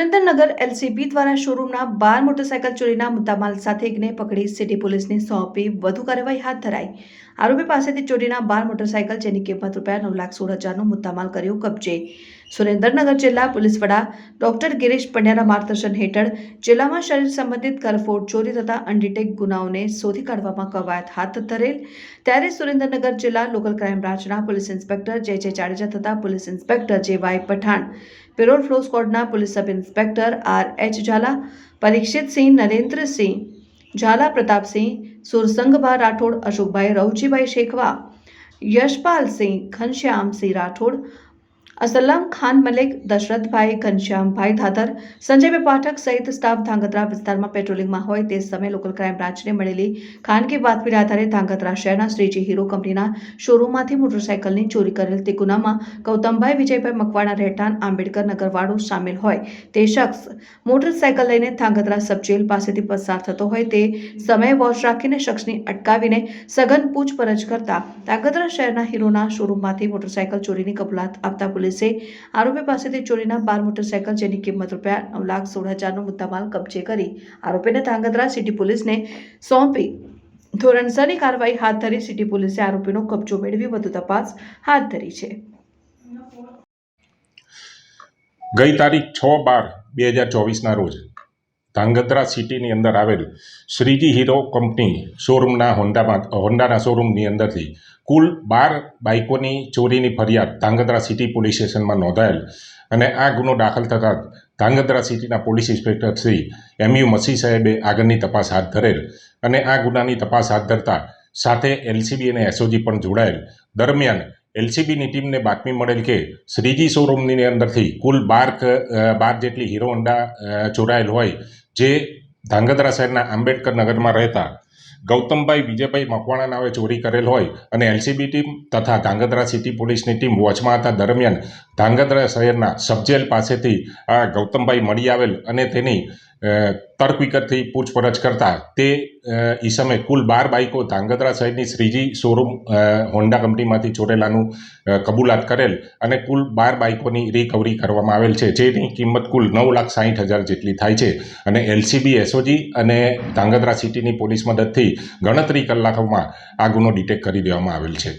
Surendranagar LCB દ્વારા શોરૂમના 12 motorcycle ચોરીના મુદ્દામાલ સાથે એકને પકડી સિટી પોલીસને સોંપી વધુ કાર્યવાહી હાથ ધરાઈ। આરોપી પાસેથી ચોરીના 12 મોટરસાયકલ જેની કિંમત ₹9,16,000નો મુદ્દામાલ કર્યો કબજે। સુરેન્દ્રનગર જિલ્લા પોલીસ વડા ડોક્ટર ગિરીશ પંડ્યાના માર્ગદર્શન હેઠળ જિલ્લામાં શરીર સંબંધિત કરફોડ ચોરી તથા અનડિટેક ગુનાઓને શોધી કાઢવામાં કવાયત હાથ ધરેલ। ત્યારે સુરેન્દ્રનગર જિલ્લા લોકલ ક્રાઇમ બ્રાન્ચના પોલીસ ઇન્સ્પેક્ટર જે જાડેજા તથા police inspector J Y Pathan, parole furlough સ્ક્વોડના police sub inspector R H. Jhala, Parikshitsinh, Narendrasinh Jhala, Pratapsinh, Sursangbha Rathod, Ashokbhai Ravjibhai Shekhva, Yashpalsinh, Ghanshyamsinh Rathod, Aslam Khan Malik, Dashrathbhai, Ghanshyambhai Dhadhar, Sanjaybhai Pathak સહિત સ્ટાફ ધાંગધ્રા વિસ્તારમાં પેટ્રોલિંગમાં હોય તે સમયે લોકલ ક્રાઇમ બ્રાન્ચને મળેલી ખાનગી બાતમીના આધારે ધાંગધ્રા શહેરના શ્રીજી હીરો કંપનીના શોરૂમમાંથી મોટરસાયકલની ચોરી કરેલ તે ગુનામાં ગૌતમભાઈ વિજયભાઈ મકવાણા રહેઠાણ આંબેડકર નગરવાળો સામેલ હોય તે શખ્સ મોટરસાયકલ લઈને ધાંગધ્રા સબ જેલ પાસેથી પસાર થતો હોય તે સમયે વોચ રાખીને શખ્સની અટકાવીને સઘન પૂછપરછ કરતા ધાંગધ્રા શહેરના હીરોના શોરૂમમાંથી મોટરસાયકલ ચોરીની કબૂલાત આપતા પોલીસે આરોપી પાસેથી ચોરીના 12 મોટરસાયકલ જેની કિંમત ₹9,16,000નો મુદ્દામાલ કબજે કરી આરોપીને ધાંગધ્રા સિટી પોલીસને સોંપી ધોરણસરની કાર્યવાહી હાથ ધરી સિટી પોલીસે આરોપીનો કબજો મેળવી વધુ તપાસ હાથ ધરી છે। ગઈ તારીખ 6/12/2024ના રોજ ધાંગધ્રા સિટીની અંદર આવેલ શ્રીજી હીરો કંપની શોરૂમના હોન્ડાના શોરૂમની અંદરથી કુલ 12 બાઇકોની ચોરીની ફરિયાદ ધાંગધ્રા સિટી પોલીસ સ્ટેશનમાં નોંધાયેલ અને આ ગુનો દાખલ થતાં ધાંગધ્રા સિટીના પોલીસ ઇન્સ્પેક્ટર શ્રી એમ.યુ. મસી સાહેબે આગળની તપાસ હાથ ધરેલ અને આ ગુનાની તપાસ હાથ ધરતા સાથે એલસીબી અને એસઓજી પણ જોડાયેલ। દરમિયાન એલસીબીની ટીમને બાતમી મળેલ કે શ્રીજી શોરૂમની અંદરથી કુલ 12 જેટલી હીરો હોન્ડા ચોરાયેલ હોય જે ધાંગધ્રા શહેરના આંબેડકર નગરમાં રહેતા ગૌતમભાઈ વિજયભાઈ મકવાણા નાવે ચોરી કરેલ હોય અને એલસીબી ટીમ તથા ધાંગધ્રા સિટી પોલીસની ટીમ વોચમાં હતા દરમિયાન ધાંગધ્રા શહેરના સબજેલ પાસેથી આ ગૌતમભાઈ મળી આવેલ અને તેની તર્કવિકતથી પૂછપરછ કરતા તે ઈસમે કુલ 12 બાઇકો ધાંગધ્રા શહેરની શ્રીજી શોરૂમ હોન્ડા કંપનીમાંથી ચોરેલાનું કબૂલાત કરેલ અને કુલ 12 બાઇકોની રિકવરી કરવામાં આવેલ છે જેની કિંમત કુલ ₹9,60,000 જેટલી થાય છે અને એલસીબી, એસઓજી અને ધાંગધ્રા સિટીની પોલીસ મદદથી ગણતરી કલાકોમાં આ ગુનો ડિટેક્ટ કરી દેવામાં આવેલ છે।